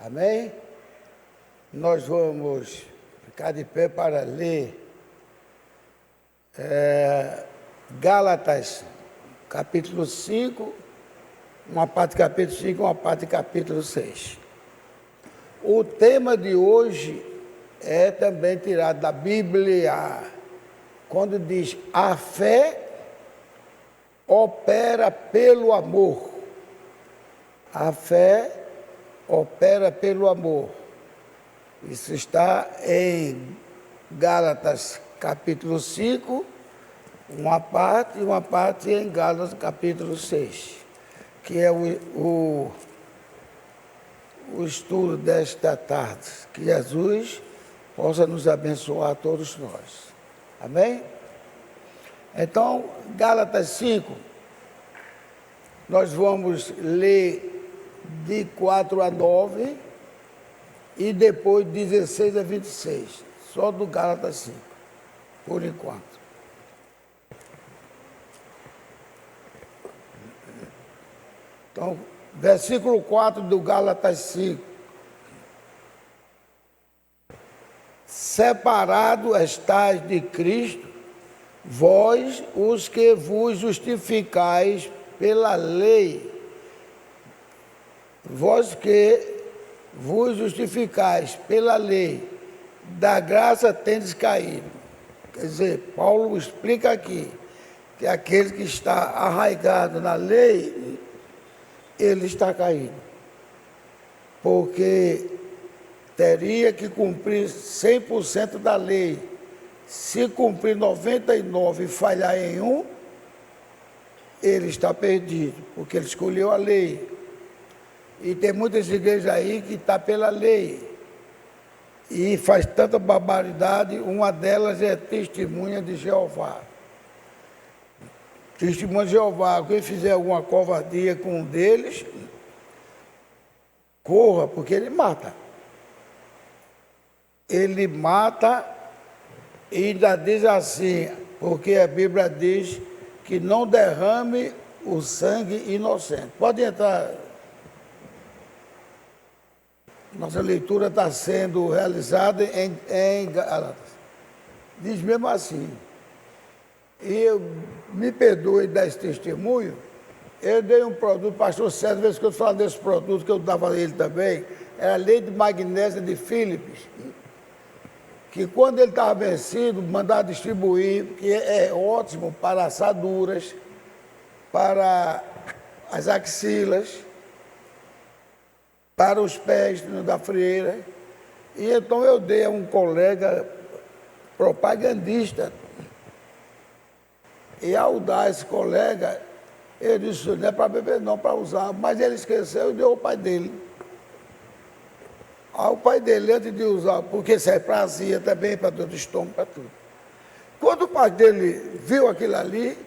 Amém? Nós vamos ficar de pé para ler Gálatas, capítulo 5, uma parte do capítulo 5, uma parte do capítulo 6. O tema de hoje é também tirado da Bíblia, quando diz: a fé opera pelo amor. A fé opera pelo amor. Isso está em Gálatas capítulo 5, uma parte, e uma parte em Gálatas capítulo 6, que é o estudo desta tarde. Que Jesus possa nos abençoar a todos nós. Amém? Então, Gálatas 5, nós vamos ler de 4 a 9 e depois 16 a 26, só do Gálatas 5, por enquanto. Então, versículo 4 do Gálatas 5. Separado estais de Cristo, vós os que vos justificais pela lei, vós que vos justificais pela lei, da graça tendes caído. Quer dizer, Paulo explica aqui que aquele que está arraigado na lei, ele está caído, porque teria que cumprir 100% da lei. Se cumprir 99 e falhar em um, ele está perdido, porque ele escolheu a lei. E tem muitas igrejas aí que está pela lei e faz tanta barbaridade. Uma delas é Testemunha de Jeová. Testemunha de Jeová, quem fizer alguma covardia com um deles, corra, porque ele mata. Ele mata e ainda diz assim, porque a Bíblia diz que não derrame o sangue inocente. Pode entrar. Nossa leitura está sendo realizada em Gálatas. Diz mesmo assim, e eu me perdoe desse testemunho, eu dei um produto, pastor César, às vezes que eu falo desse produto, que eu dava a ele também, era a lei de magnésia de Philips, que quando ele estava vencido, mandava distribuir, que é ótimo para assaduras, para as axilas, para os pés da frieira. E então eu dei a um colega propagandista. E ao dar esse colega, ele disse: não é para beber não, para usar. Mas ele esqueceu e deu ao pai dele. Aí o pai dele, antes de usar, porque serve para azia também, para dor de estômago, para tudo. Quando o pai dele viu aquilo ali,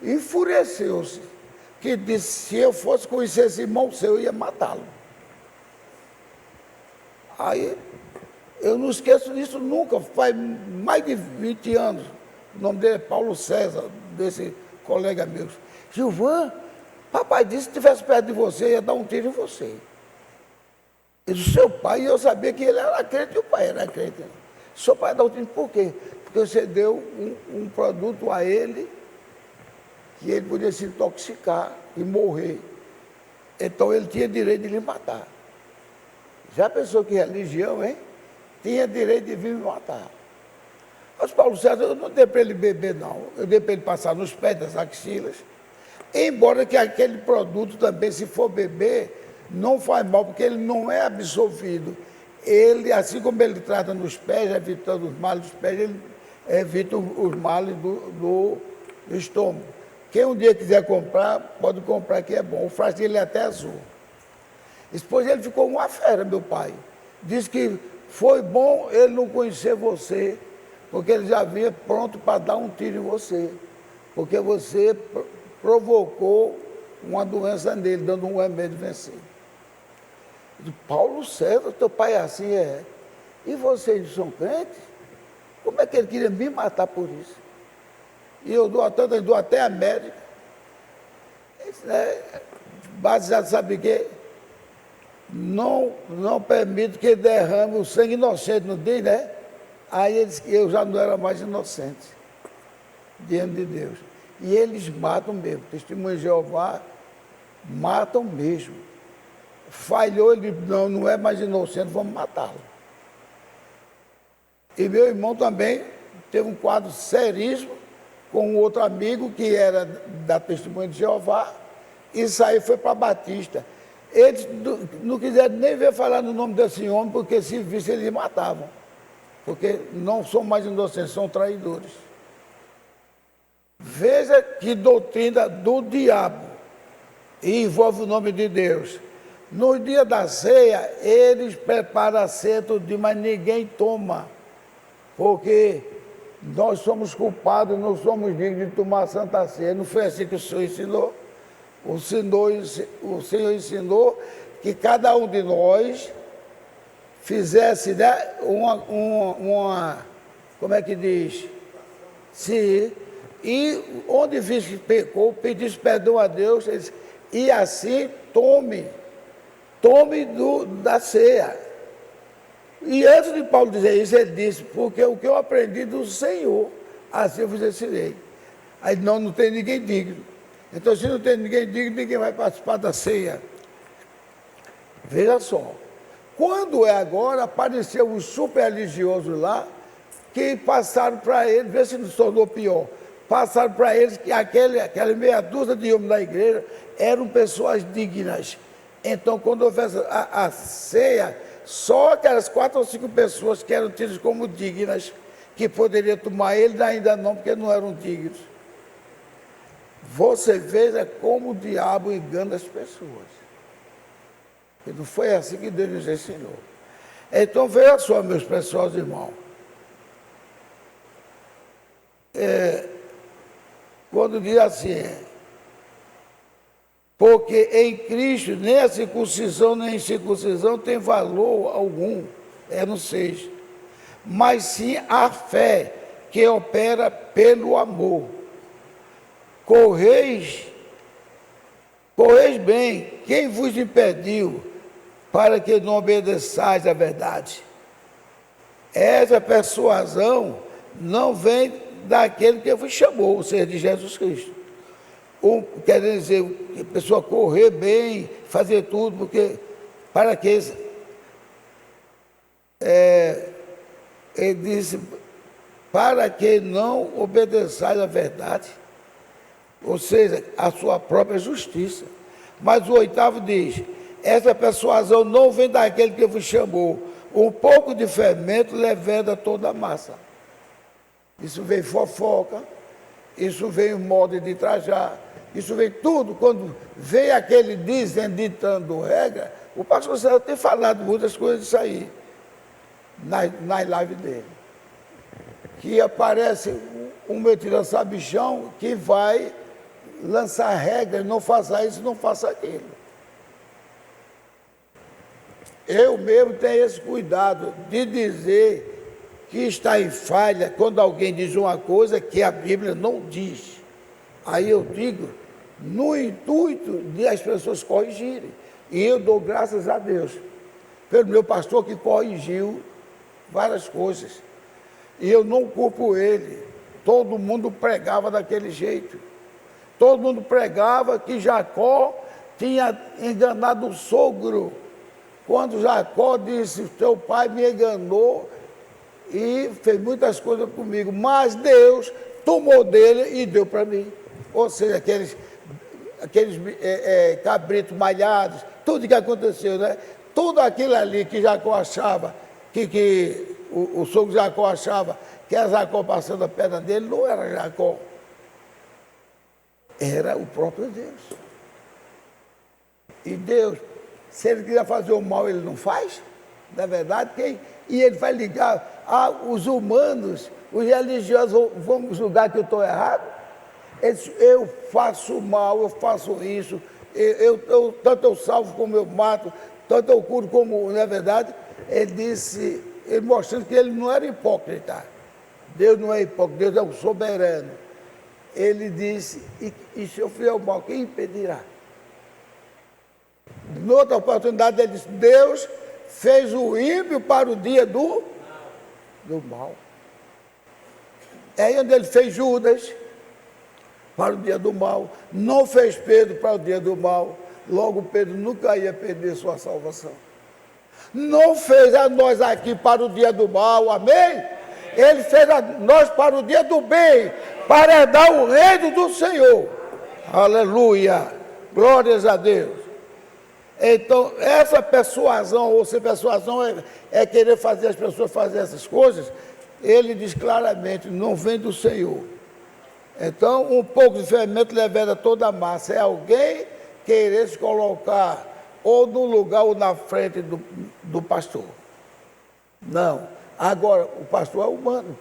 enfureceu-se, que disse: se eu fosse conhecer esse irmão seu, eu ia matá-lo. Aí, eu não esqueço disso nunca, faz mais de 20 anos. O nome dele é Paulo César, desse colega meu. Gilvan, papai disse que se estivesse perto de você, ia dar um tiro em você. E do seu pai, eu sabia que ele era crente e o pai era crente. Seu pai dá um tiro por quê? Porque você deu um produto a ele que ele podia se intoxicar e morrer. Então ele tinha direito de lhe matar. Já pensou que religião, hein? Tinha direito de vir me matar. Mas Paulo César, eu não dei para ele beber, não. Eu dei para ele passar nos pés das axilas. Embora que aquele produto também, se for beber, não faz mal, porque ele não é absorvido. Ele, assim como ele trata nos pés, evitando os males dos pés, ele evita os males do estômago. Quem um dia quiser comprar, pode comprar, que é bom. O frasco dele é até azul. Depois ele ficou uma fera, meu pai. Disse que foi bom ele não conhecer você, porque ele já vinha pronto para dar um tiro em você, porque você provocou uma doença nele, dando um remédio vencido. Paulo César, teu pai é assim, é. E vocês são crentes? Como é que ele queria me matar por isso? E eu dou até a médica. Isso, baseado, sabe o quê? não permito que derrame o sangue inocente, não diz, né? Aí ele disse que eu já não era mais inocente diante de Deus. E eles matam mesmo, testemunho de Jeová, matam mesmo. Falhou, ele disse, não é mais inocente, vamos matá-lo. E meu irmão também teve um quadro seríssimo com um outro amigo que era da testemunha de Jeová, e saiu foi para Batista. Eles não quiseram nem ver falar no nome desse homem, porque se visse eles matavam. Porque não são mais inocentes, são traidores. Veja que doutrina do diabo, e envolve o nome de Deus. No dia da ceia, eles preparam a ceia todo, mas ninguém toma, porque nós somos culpados, não somos dignos de tomar a Santa Ceia. Não foi assim que o Senhor ensinou? O Senhor ensinou que cada um de nós fizesse, né, como é que diz? Sim. E onde visse que pecou, pedisse perdão a Deus, ele disse, e assim tome da ceia. E antes de Paulo dizer isso, ele disse, porque o que eu aprendi do Senhor, assim eu vos ensinei. Aí não tem ninguém digno. Então, se não tem ninguém digno, ninguém vai participar da ceia. Veja só. Quando é agora, apareceu os super religiosos lá, que passaram para eles, vê se não se tornou pior, passaram para eles que aquela meia dúzia de homens da igreja eram pessoas dignas. Então, quando houvesse a ceia, só aquelas 4 ou 5 pessoas que eram tidas como dignas, que poderiam tomar, eles ainda não, porque não eram dignos. Você veja como o diabo engana as pessoas. E não foi assim que Deus nos ensinou. Então, veja só, meus preciosos irmãos. Quando diz assim, porque em Cristo nem a circuncisão nem a incircuncisão tem valor algum, no 6, mas sim a fé que opera pelo amor. Correis bem, quem vos impediu para que não obedeçais à verdade? Essa persuasão não vem daquele que vos chamou, ou seja, de Jesus Cristo. Quer dizer, a pessoa correr bem, fazer tudo, porque para que ele disse, para que não obedeçais à verdade, ou seja, a sua própria justiça. Mas o 8º diz, essa persuasão não vem daquele que vos chamou, um pouco de fermento leveda toda a massa. Isso vem fofoca, isso vem o modo de trajar, isso vem tudo. Quando vem aquele dizendo, ditando regra, o pastor César tem falado muitas coisas disso aí, na live dele. Que aparece um metido sabichão que vai lançar regras, não faça isso, não faça aquilo. Eu mesmo tenho esse cuidado de dizer que está em falha quando alguém diz uma coisa que a Bíblia não diz. Aí eu digo, no intuito de as pessoas corrigirem. E eu dou graças a Deus pelo meu pastor que corrigiu várias coisas. E eu não culpo ele. Todo mundo pregava daquele jeito. Todo mundo pregava que Jacó tinha enganado o sogro. Quando Jacó disse, teu pai me enganou e fez muitas coisas comigo, mas Deus tomou dele e deu para mim. Ou seja, aqueles cabritos malhados, tudo que aconteceu, né? Tudo aquilo ali que Jacó achava, que o sogro Jacó achava que era Jacó passando a perna dele, não era Jacó. Era o próprio Deus. E Deus, se ele quiser fazer o mal, ele não faz. Na verdade, e ele vai ligar, os humanos, os religiosos vão julgar que eu estou errado. Ele diz, eu faço mal, eu faço isso, tanto eu salvo como eu mato, tanto eu curo como, não é verdade? Ele disse, ele mostrando que ele não era hipócrita. Deus não é hipócrita, Deus é o soberano. Ele disse, e se eu fizer o mal, quem impedirá? Noutra oportunidade, ele disse: Deus fez o ímpio para o dia do mal. É aí onde ele fez Judas para o dia do mal, não fez Pedro para o dia do mal. Logo, Pedro nunca ia perder sua salvação. Não fez a nós aqui para o dia do mal, amém? Ele fez a nós para o dia do bem, para herdar o reino do Senhor. Aleluia, glórias a Deus. Então, essa persuasão, ou se persuasão é querer fazer as pessoas fazer essas coisas, ele diz claramente: não vem do Senhor. Então, um pouco de fermento leveda toda a massa. É alguém querer se colocar ou no lugar ou na frente do pastor. Não. Agora, o pastor é humano.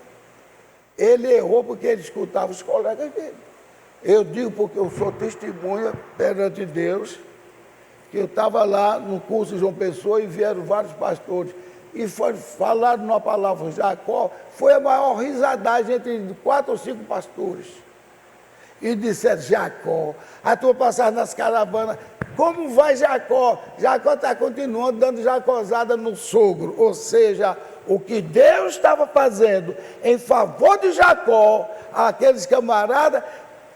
Ele errou porque ele escutava os colegas dele. Eu digo porque eu sou testemunha perante Deus, que eu estava lá no curso de João Pessoa e vieram vários pastores e falaram uma palavra Jacó. Foi a maior risadagem entre 4 ou 5 pastores. E disseram: Jacó. A tua passagem nas caravanas: como vai Jacó? Jacó está continuando dando jacozada no sogro. Ou seja, o que Deus estava fazendo em favor de Jacó, aqueles camaradas,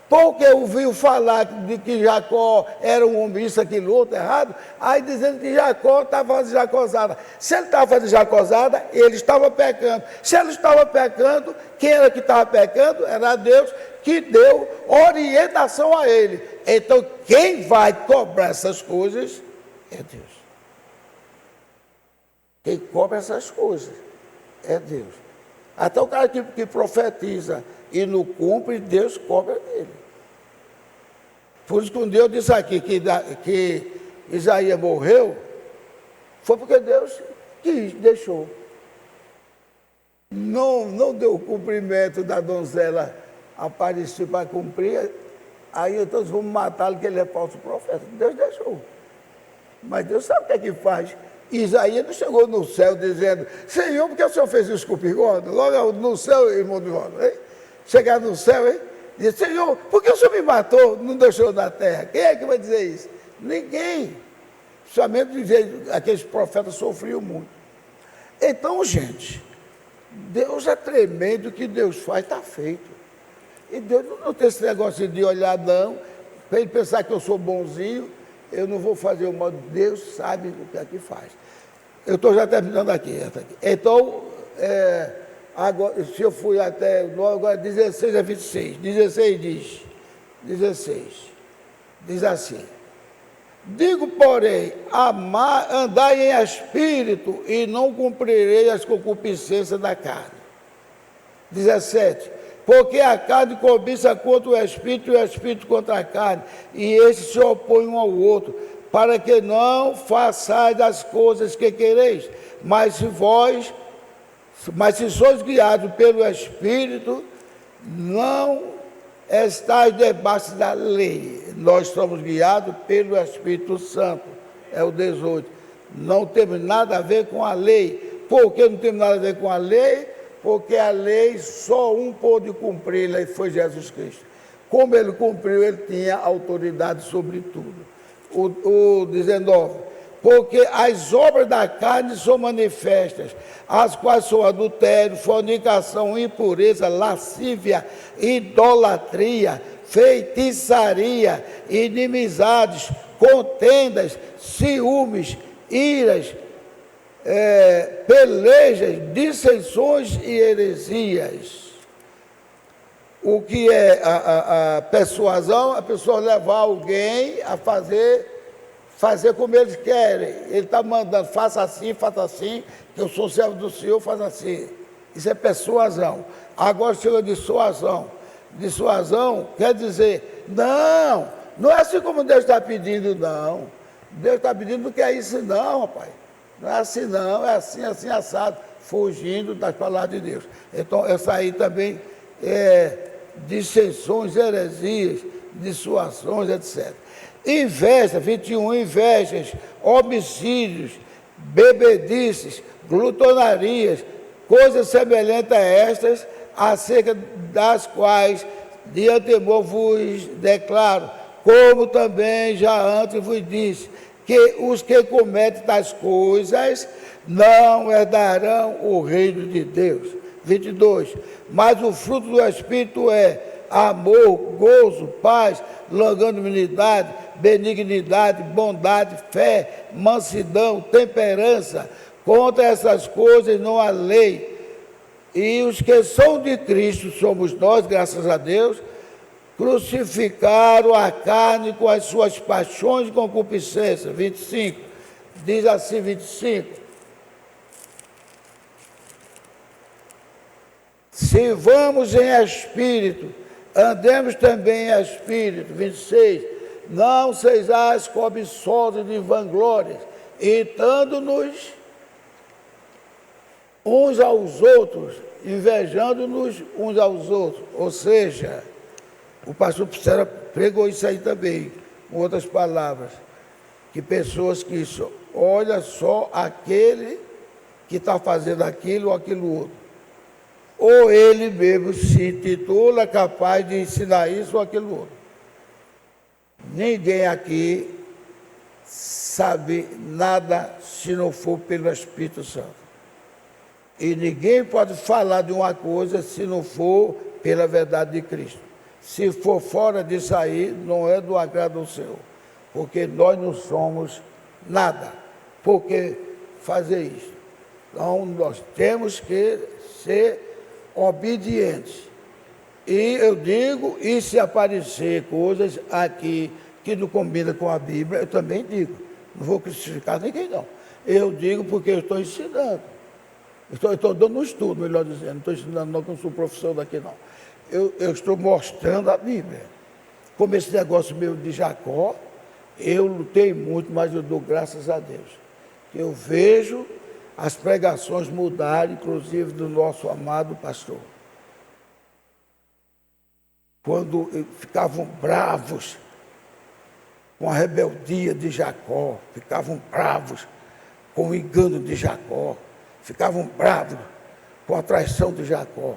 porque ouviu falar de que Jacó era um homem, isso, aquilo, outro, errado, aí dizendo que Jacó estava fazendo jacozada. Se ele estava fazendo jacozada, ele estava pecando. Se ele estava pecando, quem era que estava pecando? Era Deus, que deu orientação a ele. Então, quem vai cobrar essas coisas é Deus. Quem cobra essas coisas é Deus. Até o cara que profetiza e não cumpre, Deus cobra dele. Por isso que um Deus disse aqui que Isaías morreu, foi porque Deus quis, deixou. Não deu o cumprimento da donzela, apareceu para cumprir, aí então vamos matá-lo que ele é falso profeta. Deus deixou. Mas Deus sabe o que é que faz. Isaías não chegou no céu dizendo: Senhor, por que o Senhor fez isso com o bigode? Logo no céu, irmão de Roda, hein? Chegar no céu, hein? Diz: Senhor, por que o Senhor me matou, não deixou na terra? Quem é que vai dizer isso? Ninguém. Somente aqueles profetas sofriam muito. Então, gente, Deus é tremendo, o que Deus faz está feito. E Deus não tem esse negócio de olhar, não, para ele pensar que eu sou bonzinho, eu não vou fazer o mal. Deus sabe o que é que faz. Eu estou já terminando aqui. Então, agora, se eu fui até agora 16 a 26, 16 diz assim: digo, porém, andai em espírito e não cumprirei as concupiscências da carne. 17, porque a carne cobiça contra o espírito e o espírito contra a carne, e estes se opõem um ao outro, para que não façais as coisas que quereis. Mas se sois guiados pelo Espírito, não estáis debaixo da lei. Nós somos guiados pelo Espírito Santo. É o 18. Não temos nada a ver com a lei. Por que não temos nada a ver com a lei? Porque a lei só um pôde cumpri-la, e foi Jesus Cristo. Como ele cumpriu, ele tinha autoridade sobre tudo. O 19. Porque as obras da carne são manifestas, as quais são adultério, fornicação, impureza, lascívia, idolatria, feitiçaria, inimizades, contendas, ciúmes, iras, pelejas, dissensões e heresias. O que é a persuasão? A pessoa levar alguém a fazer como eles querem. Ele está mandando: faça assim, que eu sou servo do Senhor, faça assim. Isso é persuasão. Agora chega dissuasão. Dissuasão quer dizer: não é assim como Deus está pedindo, não. Deus está pedindo, não quer isso não, rapaz. Não é assim não, é assim, assim, assado, fugindo das palavras de Deus. Então, essa aí também é dissensões, heresias, dissuasões, etc. Inveja, 21, invejas, homicídios, bebedices, glutonarias, coisas semelhantes a estas, acerca das quais de antemão vos declaro, como também já antes vos disse, que os que cometem tais coisas não herdarão o reino de Deus. 22. Mas o fruto do Espírito é amor, gozo, paz, longanimidade, benignidade, bondade, fé, mansidão, temperança. Contra essas coisas não há lei. E os que são de Cristo, somos nós, graças a Deus, crucificaram a carne com as suas paixões e concupiscências. 25. Diz assim, 25. Se vamos em espírito, andemos também em espírito. 26. Não sejais cobiçosos de vanglórias, irritando-nos uns aos outros, invejando-nos uns aos outros. Ou seja, o pastor Pissarra pregou isso aí também, com outras palavras, que pessoas que olham só aquele que está fazendo aquilo ou aquilo outro. Ou ele mesmo se intitula capaz de ensinar isso ou aquilo outro. Ninguém aqui sabe nada se não for pelo Espírito Santo. E ninguém pode falar de uma coisa se não for pela verdade de Cristo. Se for fora disso aí, não é do agrado do Senhor. Porque nós não somos nada. Por que fazer isso? Então, nós temos que ser obedientes. E eu digo, e se aparecer coisas aqui que não combinam com a Bíblia, eu também digo. Não vou crucificar ninguém, não. Eu digo porque eu estou ensinando. Eu estou dando um estudo, melhor dizendo. Não estou ensinando, não, que eu não sou professor daqui, não. Eu estou mostrando a Bíblia. Como esse negócio meu de Jacó, eu lutei muito, mas eu dou graças a Deus. Eu vejo as pregações mudarem, inclusive do nosso amado pastor. Quando ficavam bravos com a rebeldia de Jacó, ficavam bravos com o engano de Jacó, ficavam bravos com a traição de Jacó.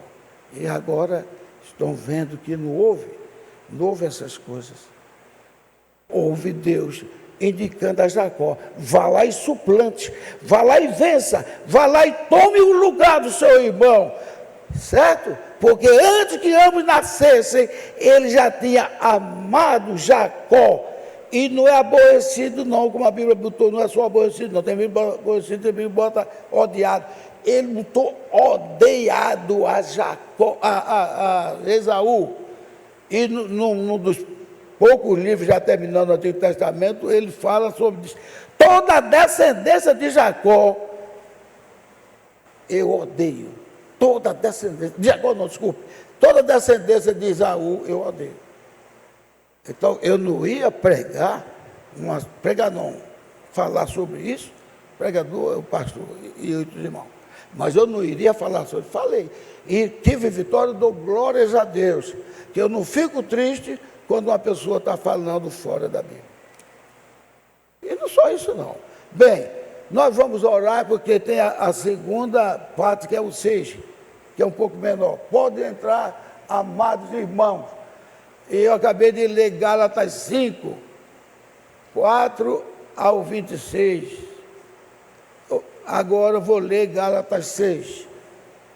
E agora estão vendo que não houve essas coisas. Houve Deus indicando a Jacó: vá lá e suplante, vá lá e vença, vá lá e tome o lugar do seu irmão, certo? Porque antes que ambos nascessem, ele já tinha amado Jacó, e não é aborrecido não, como a Bíblia botou, não é só aborrecido não, tem Bíblia aborrecido, tem Bíblia bota odiado. Ele botou odiado a Jacó, a Esaú, e num dos poucos livros, já terminando o Antigo Testamento, ele fala sobre isso. Toda a descendência de Jacó, eu odeio. Toda a descendência, de Jacó não, desculpe. Toda a descendência de Esaú, eu odeio. Então, eu não ia pregar, falar sobre isso, pregador, o pastor e outros irmãos. Mas eu não iria falar sobre isso, falei. E tive vitória, dou glórias a Deus, que eu não fico triste quando uma pessoa está falando fora da Bíblia. E não só isso não. Bem, nós vamos orar porque tem a segunda parte, que é o 6, que é um pouco menor. Pode entrar, amados irmãos. E eu acabei de ler Gálatas 5, 4 ao 26. Agora eu vou ler Gálatas 6.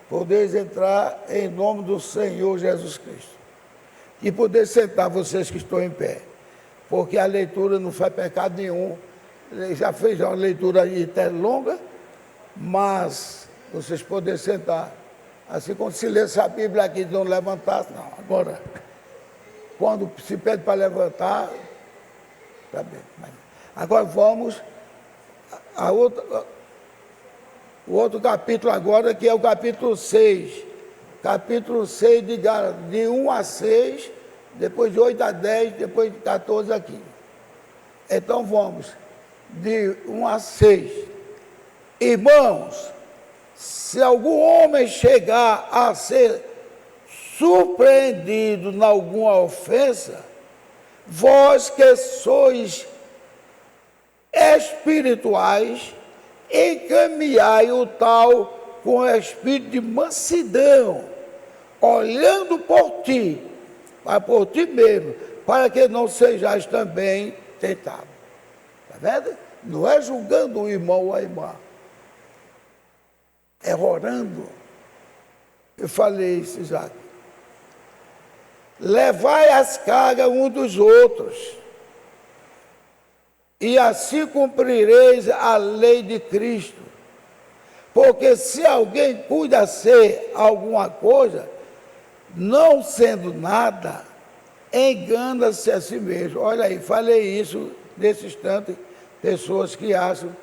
Podeis entrar em nome do Senhor Jesus Cristo. E poder sentar vocês que estão em pé, porque a leitura não faz pecado nenhum. Ele já fez uma leitura aí até longa, mas vocês poderem sentar. Assim como se lesse a Bíblia aqui e não levantasse, não. Agora, quando se pede para levantar, está bem. Agora vamos o outro capítulo agora, que é o capítulo 6. Capítulo 6 de Gálatas, de 1 a 6, depois de 8 a 10, depois de 14 a 15. Então vamos, de 1 a 6. Irmãos, se algum homem chegar a ser surpreendido em alguma ofensa, vós que sois espirituais, encaminhai o tal com espírito de mansidão, olhando por ti, mas por ti mesmo, para que não sejais também tentado. Está vendo? Não é julgando o irmão ou a irmã. É orando. Eu falei isso já. Levai as cargas uns dos outros, e assim cumprireis a lei de Cristo. Porque se alguém cuida ser alguma coisa, não sendo nada, engana-se a si mesmo. Olha aí, falei isso nesse instante, pessoas que acham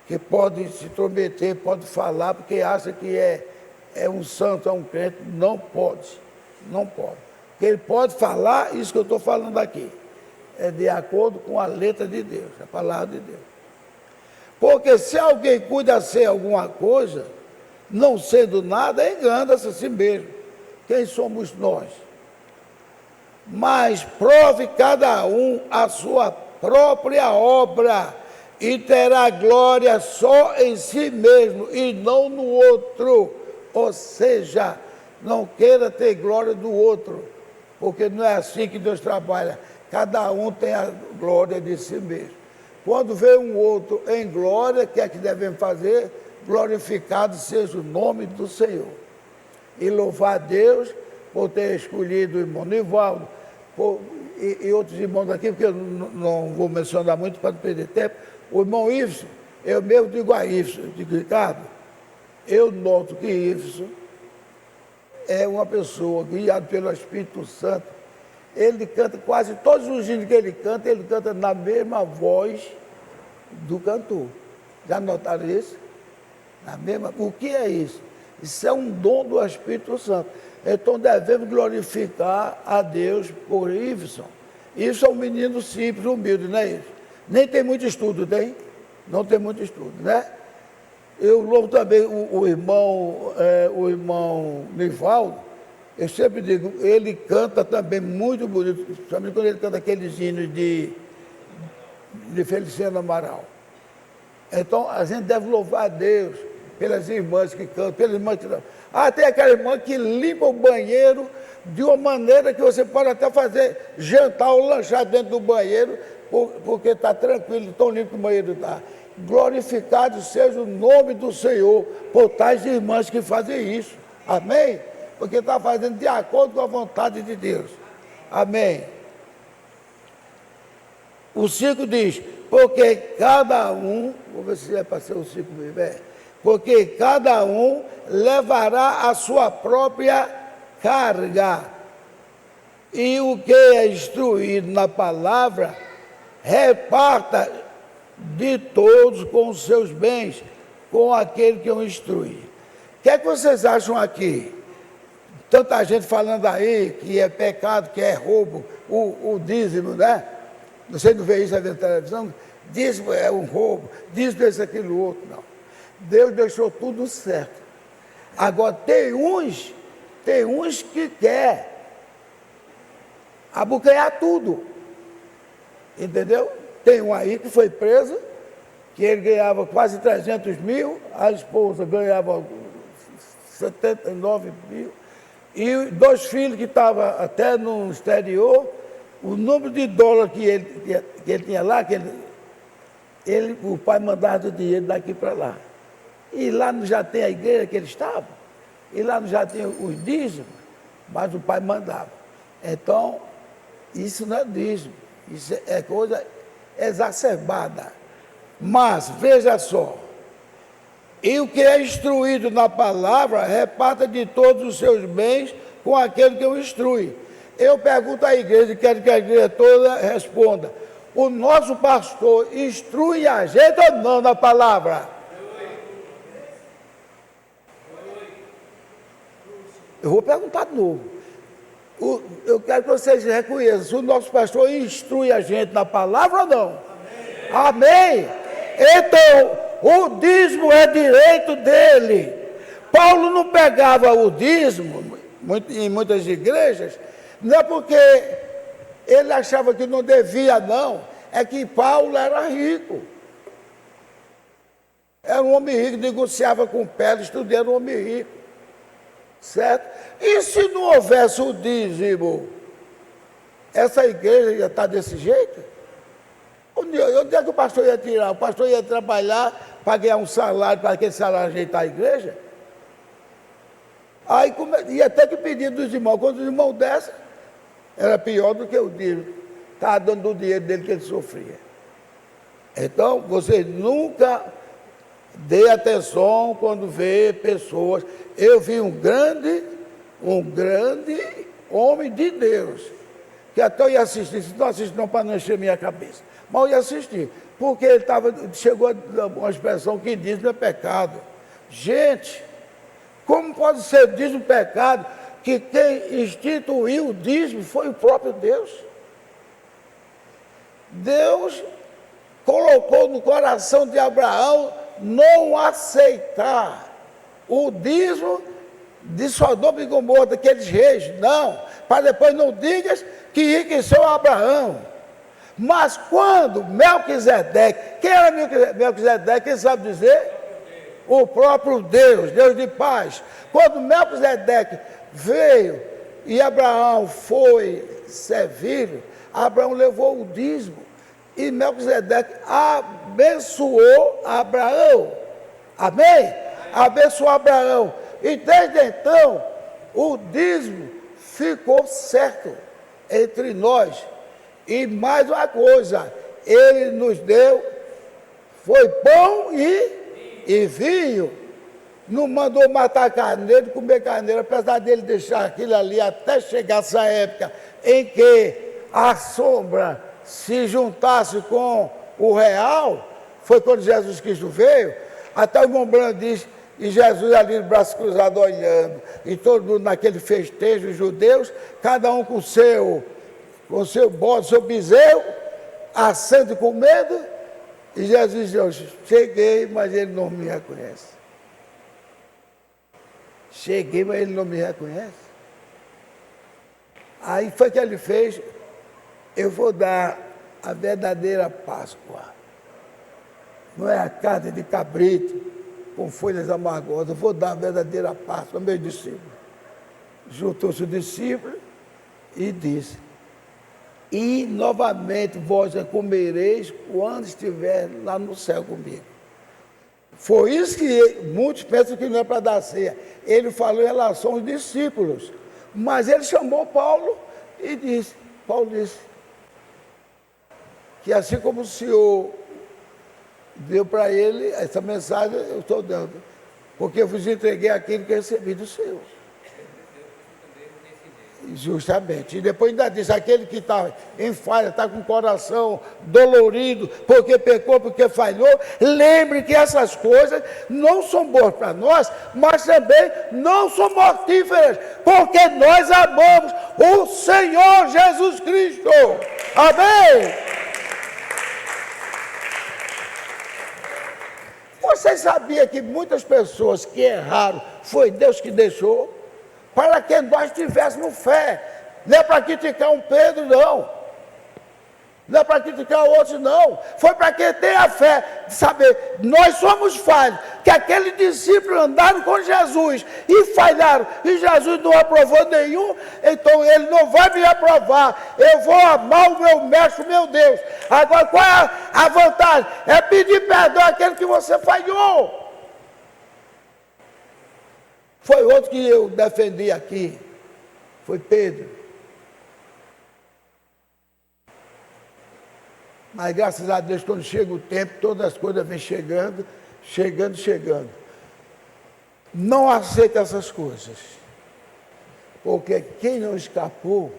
que podem se intrometer, podem falar, porque acham que é um santo, é um crente. Não pode, não pode. Porque ele pode falar isso que eu estou falando aqui. É de acordo com a letra de Deus, a palavra de Deus. Porque se alguém cuida ser alguma coisa, não sendo nada, engana-se a si mesmo. Quem somos nós? Mas prove cada um a sua própria obra, e terá glória só em si mesmo e não no outro. Ou seja, não queira ter glória do outro, porque não é assim que Deus trabalha. Cada um tem a glória de si mesmo. Quando vê um outro em glória, o que é que devemos fazer? Glorificado seja o nome do Senhor. E louvar a Deus por ter escolhido o irmão Nivaldo e outros irmãos aqui, porque eu não vou mencionar muito para não perder tempo. O irmão Iveson, eu mesmo digo a Iveson, digo, Ricardo, eu noto que Iveson é uma pessoa guiada pelo Espírito Santo. Ele canta quase todos os hinos que ele canta na mesma voz do cantor. Já notaram isso? Na mesma. O que é isso? Isso é um dom do Espírito Santo. Então devemos glorificar a Deus por Iveson. Isso é um menino simples, humilde, não é isso? Nem tem muito estudo, tem? Não tem muito estudo, né? Eu louvo também o irmão Nivaldo. Eu sempre digo, ele canta também muito bonito, principalmente quando ele canta aqueles hinos de Feliciano Amaral. Então, a gente deve louvar a Deus pelas irmãs que cantam, pelas irmãs que cantam. Tem aquela irmã que limpa o banheiro de uma maneira que você pode até fazer jantar ou lanchar dentro do banheiro, porque está tranquilo, tão limpo que o banheiro está. Glorificado seja o nome do Senhor por tais irmãs que fazem isso. Amém? Porque está fazendo de acordo com a vontade de Deus. Amém. O 5 diz, porque cada um, vou ver se é para ser o 5 mesmo, porque cada um levará a sua própria carga, e o que é instruído na palavra, reparta de todos com os seus bens, com aquele que o instrui. O que é que vocês acham aqui? Tanta gente falando aí que é pecado, que é roubo, o dízimo, né? Você não vê isso aí na televisão? Dízimo é um roubo, dízimo é isso, aquilo, outro, não. Deus deixou tudo certo. Agora, tem uns que quer abocanhar tudo. Entendeu? Tem um aí que foi preso, que ele ganhava quase 300 mil, a esposa ganhava 79 mil, e 2 filhos que estavam até no exterior, o número de dólares que ele tinha lá, o pai mandava o dinheiro daqui para lá. E lá não já tem a igreja que ele estava, e lá não já tem os dízimos, mas o pai mandava. Então, isso não é dízimo, isso é coisa exacerbada. Mas, veja só, e o que é instruído na palavra, reparta de todos os seus bens com aquele que o instrui. Eu pergunto à igreja, e quero que a igreja toda responda, o nosso pastor instrui a gente ou não na palavra? Eu vou perguntar de novo. Eu quero que vocês reconheçam, se o nosso pastor instrui a gente na palavra ou não? Amém? Então, o dízimo é direito dele. Paulo não pegava o dízimo, em muitas igrejas, não é porque ele achava que não devia, não. É que Paulo era rico. Era um homem rico, negociava com pedras, tudo era um homem rico. Certo? E se não houvesse o dízimo, essa igreja ia estar desse jeito? Onde é que o pastor ia tirar? O pastor ia trabalhar para ganhar um salário, para aquele salário ajeitar a igreja? Aí ia ter que pedir dos irmãos. Quando os irmãos dessem, era pior do que o dinheiro. Estava dando o dinheiro dele que ele sofria. Então, você nunca dê atenção quando vê pessoas. Eu vi um grande homem de Deus, que até eu ia assistir, se não assistir não para não encher minha cabeça, mas eu ia assistir, porque ele chegou a uma expressão que dízimo é pecado. Gente, como pode ser dízimo pecado, que quem instituiu o dízimo foi o próprio Deus? Deus colocou no coração de Abraão não aceitar o dízimo de Sodoma e Gomorra, daqueles reis, não, para depois não digas que enriqueceu Abraão. Mas quando Melquisedeque, quem era Melquisedeque, quem sabe dizer? O próprio Deus, Deus de paz. Quando Melquisedeque veio e Abraão foi servir, Abraão levou o dízimo e Melquisedeque abençoou Abraão. Amém? Abençoou Abraão. E desde então, o dízimo ficou certo entre nós. E mais uma coisa, ele nos deu, foi pão e vinho. Não mandou matar carneiro, comer carneiro, apesar dele deixar aquilo ali até chegar essa época em que a sombra se juntasse com o real, foi quando Jesus Cristo veio. Até o irmão Branco diz, e Jesus ali de braço cruzado olhando, e todo mundo naquele festejo, os judeus, cada um com o seu bode, seu bezerro, assando e comendo, e Jesus disse, eu cheguei, mas ele não me reconhece. Cheguei, mas ele não me reconhece. Aí foi que ele fez, eu vou dar a verdadeira Páscoa. Não é a carne de cabrito, com folhas amargosas, eu vou dar a verdadeira Páscoa ao meu discípulo. Juntou-se o discípulo e disse, e novamente vós a comereis quando estiver lá no céu comigo. Foi isso que muitos pensam que não é para dar ceia. Ele falou em relação aos discípulos, mas ele chamou Paulo e disse, Paulo disse, que assim como o Senhor deu para ele essa mensagem, eu estou dando, porque eu vos entreguei aquilo que recebi do Senhor. Justamente. E depois ainda disse, aquele que está em falha, está com o coração dolorido, porque pecou, porque falhou, lembre que essas coisas não são boas para nós, mas também não são mortíferas, porque nós amamos o Senhor Jesus Cristo. Amém? Vocês sabiam que muitas pessoas que erraram, foi Deus que deixou? Para que nós tivéssemos fé. Não é para criticar um Pedro, não. Não é para criticar outros, não. Foi para quem tem a fé de saber, nós somos falhos, que aquele discípulo andaram com Jesus e falharam, e Jesus não aprovou nenhum, então ele não vai me aprovar. Eu vou amar o meu mestre, meu Deus. Agora, qual é a vantagem? É pedir perdão àquele que você falhou. Foi outro que eu defendi aqui, foi Pedro. Mas graças a Deus, quando chega o tempo, todas as coisas vêm chegando. Não aceita essas coisas. Porque quem não escapou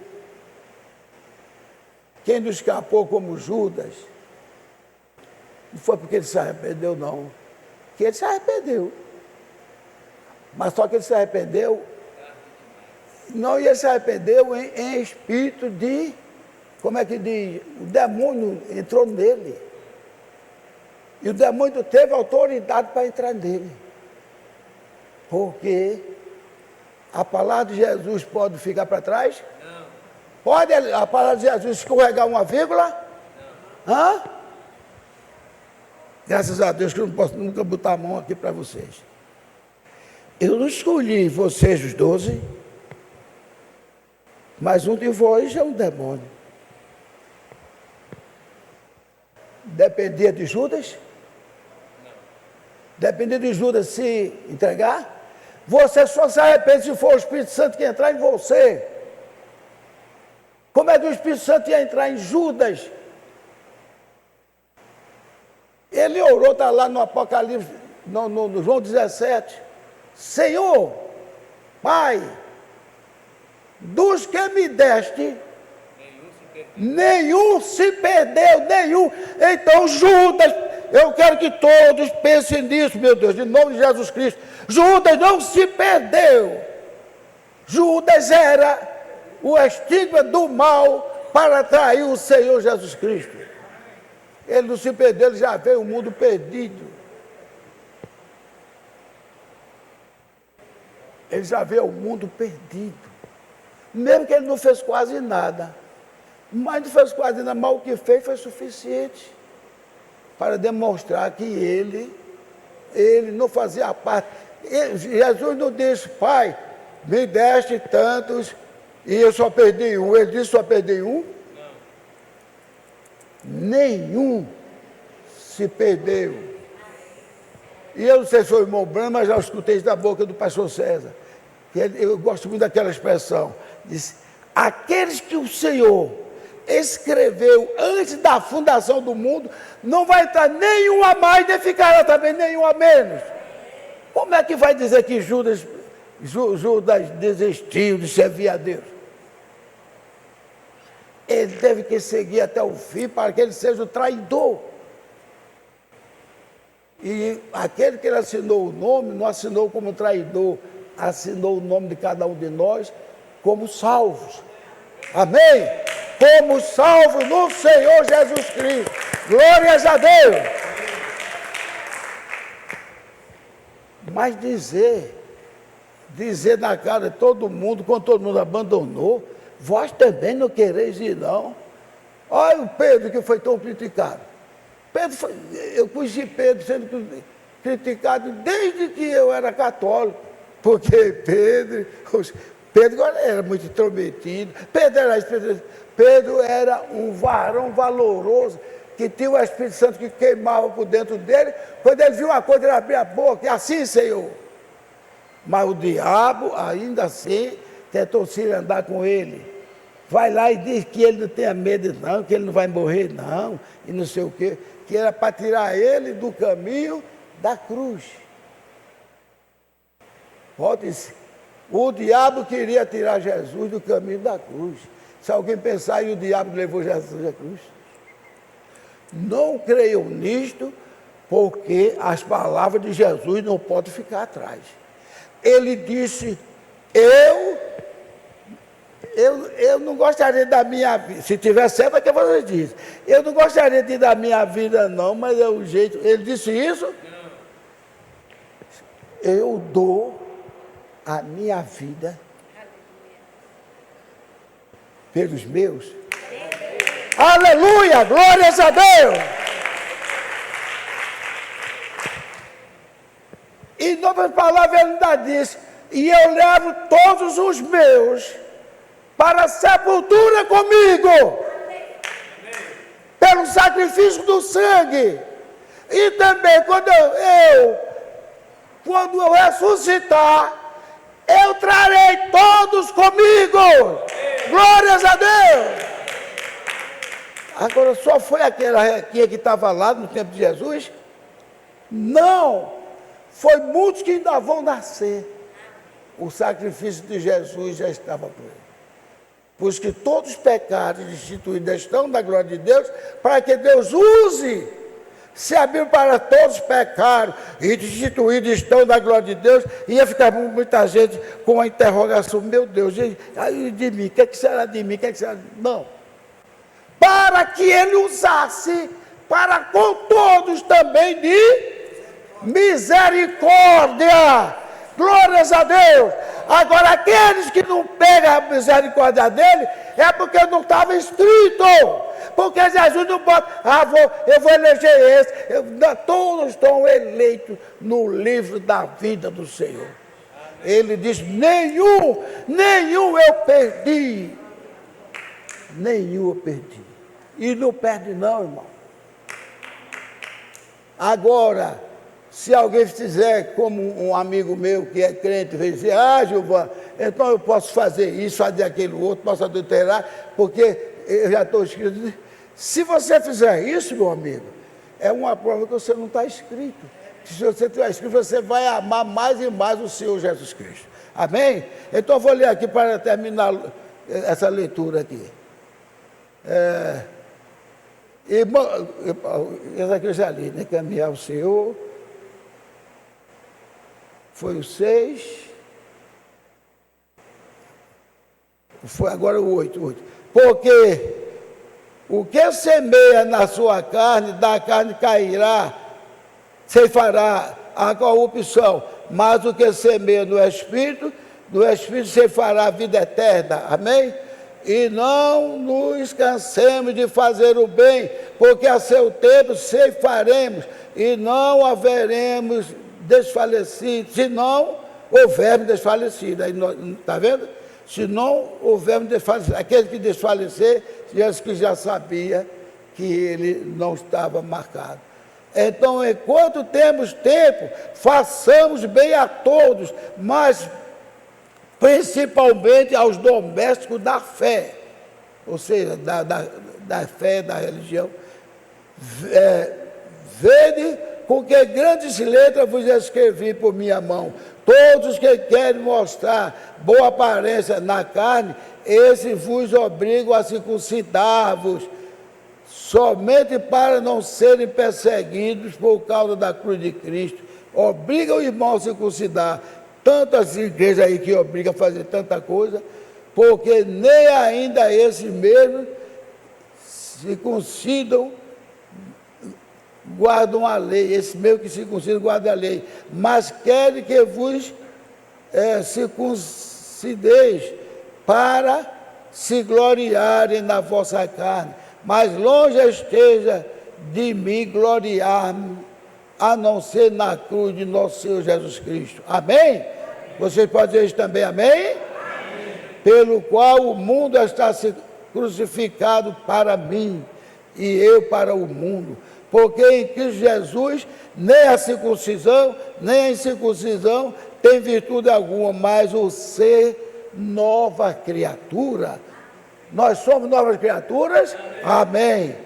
como Judas, não foi porque ele se arrependeu, não. Que ele se arrependeu. Mas só que ele se arrependeu, não ia se arrependeu em espírito de, como é que diz, o demônio entrou nele. E o demônio teve autoridade para entrar nele. Porque a palavra de Jesus pode ficar para trás? Não. Pode a palavra de Jesus escorregar uma vírgula? Não. Hã? Graças a Deus que eu não posso nunca botar a mão aqui para vocês. Eu não escolhi vocês os 12, mas um de vós é um demônio. Dependia de Judas? Dependia de Judas se entregar? Você só se arrepende se for o Espírito Santo que entrar em você. Como é que o Espírito Santo ia entrar em Judas? Ele orou, está lá no Apocalipse, no João 17. Senhor, Pai, dos que me deste, nenhum se perdeu, nenhum. Então, Judas, eu quero que todos pensem nisso, meu Deus, em nome de Jesus Cristo. Judas não se perdeu. Judas era o estigma do mal para atrair o Senhor Jesus Cristo. Ele não se perdeu, ele já veio o mundo perdido. Ele já veio o mundo perdido. Mesmo que ele não fez quase nada. Mas não fez quase nada, mas o que fez foi suficiente para demonstrar que ele não fazia parte. Jesus não disse, Pai, me deste tantos e eu só perdi um. Ele disse, só perdi um? Nenhum se perdeu. E eu não sei se foi o irmão Branco, mas já escutei isso da boca do pastor César. Eu gosto muito daquela expressão. Diz, aqueles que o Senhor escreveu antes da fundação do mundo, não vai entrar nenhum a mais, nem ficará também nenhum a menos. Como é que vai dizer que Judas desistiu de servir a Deus? Ele teve que seguir até o fim para que ele seja o traidor. E aquele que ele assinou o nome, não assinou como traidor, assinou o nome de cada um de nós como salvos. Amém? Como salvos no Senhor Jesus Cristo. Glórias a Deus. Mas dizer na cara de todo mundo, quando todo mundo abandonou, vós também não quereis ir, não. Olha o Pedro que foi tão criticado. Eu conheci Pedro sendo criticado desde que eu era católico. Porque Pedro era muito intrometido. Pedro era um varão valoroso, que tinha o Espírito Santo que queimava por dentro dele. Quando ele viu uma coisa, ele abria a boca, e assim, Senhor. Mas o diabo, ainda assim, tentou se andar com ele. Vai lá e diz que ele não tenha medo não, que ele não vai morrer não, e não sei o quê. Que era para tirar ele do caminho da cruz. Pode-se. O diabo queria tirar Jesus do caminho da cruz. Se alguém pensar, e o diabo levou Jesus à cruz. Não creiam nisto, porque as palavras de Jesus não podem ficar atrás. Ele disse, eu não gostaria da minha vida, se tiver certo é que você diz, eu não gostaria de dar minha vida não, mas é o jeito, ele disse isso? Eu dou a minha vida pelos meus. Aleluia, glórias a Deus. E em outras palavras ele ainda diz, e eu levo todos os meus para a sepultura comigo, pelo sacrifício do sangue. E também quando eu ressuscitar, eu trarei todos comigo. Glórias a Deus. Agora, só foi aquela requinha que estava lá no tempo de Jesus? Não. Foi muitos que ainda vão nascer. O sacrifício de Jesus já estava por ele. Pois que todos os pecados instituídos estão na glória de Deus, para que Deus use. Se a Bíblia para todos pecaram e instituídos estão na glória de Deus, ia ficar muita gente com a interrogação, meu Deus, aí de mim, o que será de mim? O que será de mim? Não. Para que ele usasse para com todos também de misericórdia. Glórias a Deus. Agora, aqueles que não pegam a misericórdia dele, é porque não estava escrito. Porque Jesus não pode, eu vou eleger esse. Todos estão eleitos no livro da vida do Senhor. Ele diz, nenhum eu perdi. Nenhum eu perdi. E não perde não, irmão. Agora, se alguém fizer como um amigo meu que é crente, vai dizer, Gilvan, então eu posso fazer isso, fazer aquilo outro, posso adulterar, porque eu já estou escrito. Se você fizer isso, meu amigo, é uma prova que você não está escrito. Se você estiver escrito, você vai amar mais e mais o Senhor Jesus Cristo. Amém? Então eu vou ler aqui para terminar essa leitura aqui. Essa aqui eu já li, né? Caminhar o Senhor. Foi o 6. Foi agora o 8. Porque o que semeia na sua carne, da carne cairá, ceifará a corrupção. Mas o que semeia no Espírito ceifará a vida eterna. Amém? E não nos cansemos de fazer o bem, porque a seu tempo ceifaremos e não haveremos desfalecido, se não houvermos desfalecido. Está vendo? Se não houvermos desfalecido, aquele que desfalecer, Jesus que já sabia que ele não estava marcado. Então, enquanto temos tempo, façamos bem a todos, mas principalmente aos domésticos da fé, ou seja, da fé, da religião. Vede com que grandes letras vos escrevi por minha mão. Todos que querem mostrar boa aparência na carne, esses vos obrigam a circuncidar-vos, somente para não serem perseguidos por causa da cruz de Cristo. Obriga o irmão a circuncidar. Tantas igrejas aí que obrigam a fazer tanta coisa, porque nem ainda esses mesmos circuncidam, guardam a lei. Esses mesmos que circuncidam guardam a lei, mas querem que vos circuncideis para se gloriarem na vossa carne. Mas longe esteja de mim gloriar-me, a não ser na cruz de nosso Senhor Jesus Cristo. Amém? Vocês podem dizer isso também, amém? Amém? Pelo qual o mundo está crucificado para mim, e eu para o mundo. Porque em Cristo Jesus, nem a circuncisão, nem a incircuncisão tem virtude alguma, mas o ser nova criatura. Nós somos novas criaturas? Amém.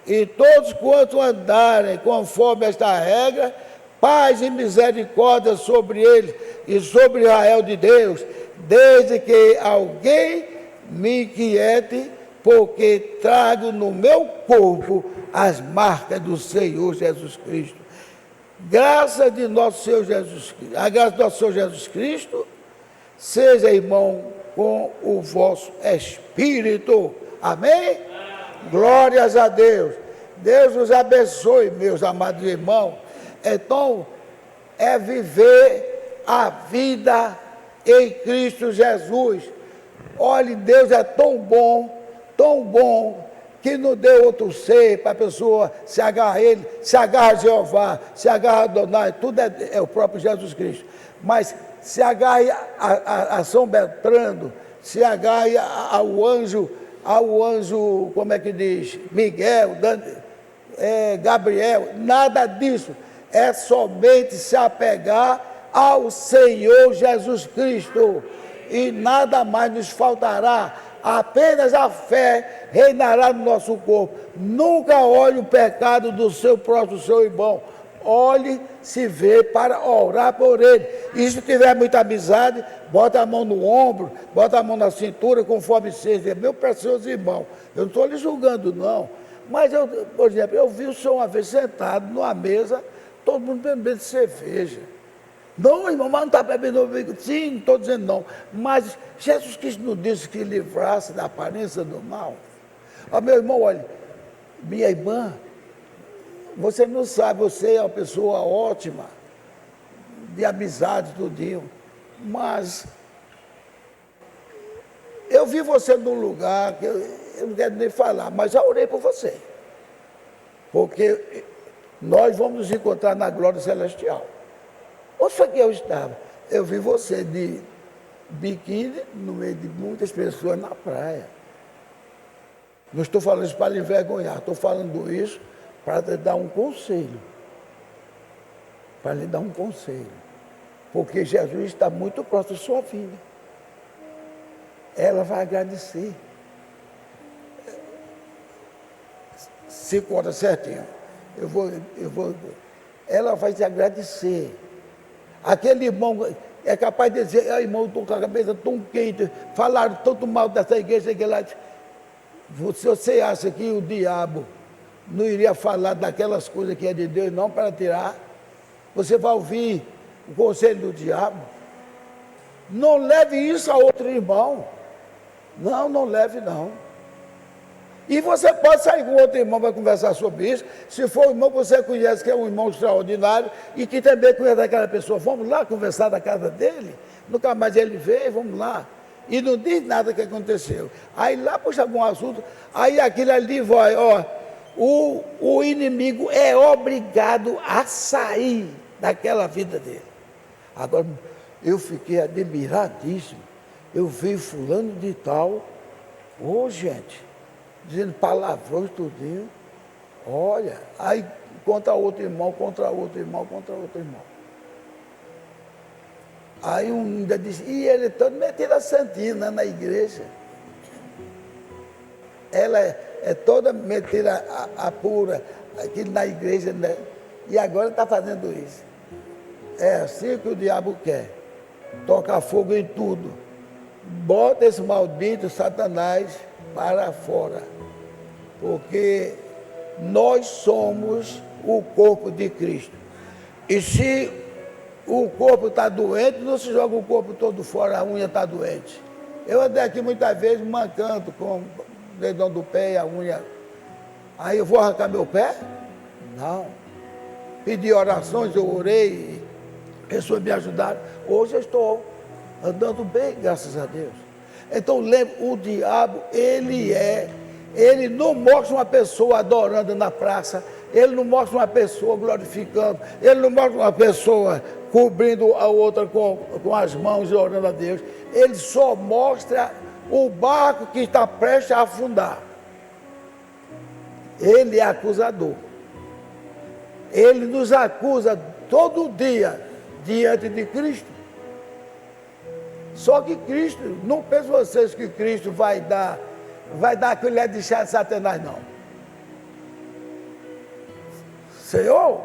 E todos quanto andarem conforme esta regra, paz e misericórdia sobre eles e sobre Israel de Deus, desde que alguém me inquiete, porque trago no meu corpo as marcas do Senhor Jesus Cristo. Graça de nosso Senhor Jesus Cristo, a graça do nosso Senhor Jesus Cristo, seja, irmão, com o vosso espírito. Amém? Glórias a Deus. Deus os abençoe, meus amados irmãos. Então, é viver a vida em Cristo Jesus. Olhe, Deus é tão bom, que não deu outro ser para a pessoa se agarrar a Ele, se agarra a Jeová, se agarra a Adonai, tudo é o próprio Jesus Cristo. Mas se agarre a São Bertrando, se agarre ao anjo, como é que diz, Miguel, Gabriel, nada disso. É somente se apegar ao Senhor Jesus Cristo, e nada mais nos faltará. Apenas a fé reinará no nosso corpo. Nunca olhe o pecado do seu próximo, seu irmão. Olhe, se vê para orar por ele. E se tiver muita amizade, bota a mão no ombro, bota a mão na cintura, conforme seja. Meu precioso irmão, eu não estou lhe julgando, não. Mas, por exemplo, eu vi o senhor uma vez sentado numa mesa, todo mundo bebendo cerveja. Não, irmão, mas não está bebendo. Sim, não estou dizendo não. Mas Jesus Cristo não disse que livrasse da aparência do mal. Ó, meu irmão, olha, minha irmã, você não sabe, você é uma pessoa ótima, de amizade, tudinho. Mas eu vi você num lugar que eu não quero nem falar, mas já orei por você. Porque nós vamos nos encontrar na glória celestial. Onde foi que eu estava? Eu vi você de biquíni no meio de muitas pessoas na praia. Não estou falando isso para lhe envergonhar, estou falando isso para te dar um conselho. para lhe dar um conselho. Porque Jesus está muito próximo da sua vida. Ela vai agradecer. 5 horas certinho. Ela vai te agradecer. Aquele irmão é capaz de dizer, irmão, estou com a cabeça tão quente, falaram tanto mal dessa igreja que lá. Se você acha que o diabo não iria falar daquelas coisas que é de Deus, não, para tirar, você vai ouvir o conselho do diabo. Não leve isso a outro irmão. Não, não leve não. E você pode sair com outro irmão para conversar sobre isso. Se for um irmão que você conhece, que é um irmão extraordinário, e que também conhece aquela pessoa, vamos lá conversar da casa dele. Nunca mais ele veio, vamos lá. E não diz nada que aconteceu. Aí lá puxa algum assunto, aí aquilo ali vai, ó. O inimigo é obrigado a sair daquela vida dele. Agora, eu fiquei admiradíssimo. Eu vi fulano de tal, gente, dizendo palavrões tudinho. Olha, aí contra outro irmão, contra outro irmão, contra outro irmão. Aí um ainda disse, e ele todo metido a santina na igreja. Ela é toda metida a pura aqui na igreja, né? E agora está fazendo isso. É assim que o diabo quer. Toca fogo em tudo. Bota esse maldito Satanás para fora. Porque nós somos o corpo de Cristo. E se o corpo está doente, não se joga o corpo todo fora, a unha está doente. Eu andei aqui muitas vezes mancando com o dedão do pé e a unha. Aí eu vou arrancar meu pé? Não. Pedi orações, eu orei, pessoas me ajudaram. Hoje eu estou andando bem, graças a Deus. Então lembre, o diabo, ele não mostra uma pessoa adorando na praça, ele não mostra uma pessoa glorificando, ele não mostra uma pessoa cobrindo a outra com as mãos e orando a Deus. Ele só mostra o barco que está prestes a afundar. Ele é acusador. Ele nos acusa todo dia diante de Cristo. Só que Cristo, não pensem vocês que Cristo vai dar a colher de chá de Satanás, não. Senhor,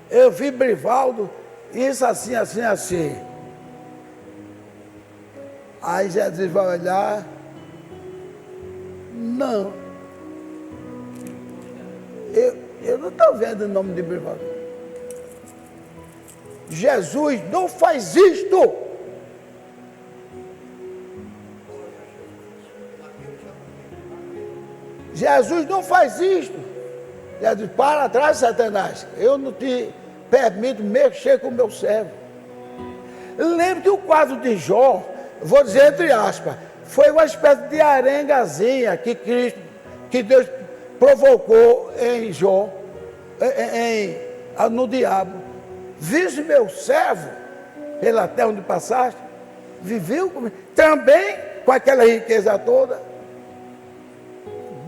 eu vi Brivaldo, isso assim, assim, assim. Aí Jesus vai olhar, não. Eu não estou vendo o nome de Brivaldo. Jesus não faz isto. Jesus não faz isto. Jesus, para trás, Satanás. Eu não te permito mexer com o meu servo. Lembre que o quadro de Jó, vou dizer entre aspas, foi uma espécie de arengazinha que Deus provocou em Jó, no diabo. Viste meu servo, pela terra onde passaste, viveu comigo, também com aquela riqueza toda.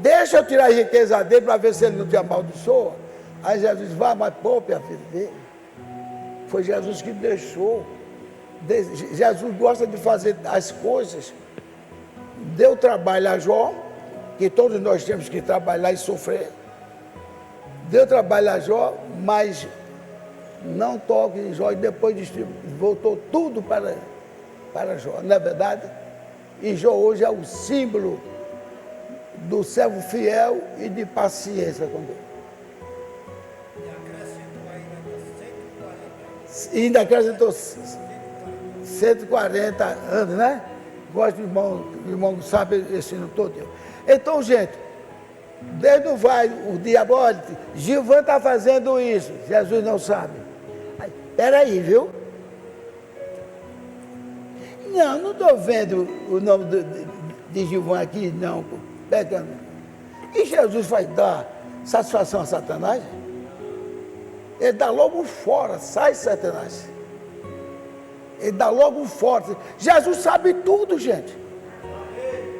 Deixa eu tirar a riqueza dele para ver se ele não te amaldiçoa. Aí Jesus vai, mas poupe a vida dele. Foi Jesus que deixou. Jesus gosta de fazer as coisas. Deu trabalho a Jó, que todos nós temos que trabalhar e sofrer. Deu trabalho a Jó, mas não toque em Jó, e depois voltou tudo para Jó, não é verdade? E Jó hoje é o símbolo do servo fiel e de paciência com Deus. E ainda acrescentou 140 anos, né? Gosto do irmão sabe esse ano todo. Então, gente, Deus não vai, o diabo, olha, Gilvan está fazendo isso, Jesus não sabe. Espera aí, viu? Não estou vendo o nome de Gilvan aqui, não. Pegando. E Jesus vai dar satisfação a Satanás? Ele dá logo fora, sai Satanás. Ele dá logo fora. Jesus sabe tudo, gente.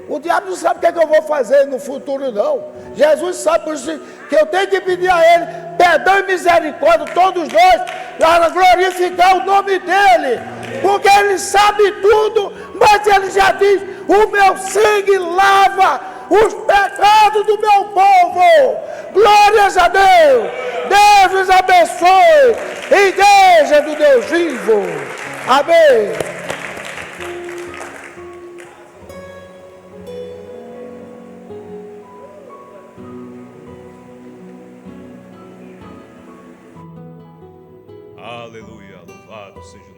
O diabo não sabe o que é que eu vou fazer no futuro, não. Jesus sabe, por isso que eu tenho que pedir a Ele perdão e misericórdia, todos nós, para glorificar o nome dele, porque ele sabe tudo, mas ele já diz: o meu sangue lava os pecados do meu povo. Glórias a Deus. Deus os abençoe. Igreja do Deus vivo. Amém. Aleluia, louvado seja o nome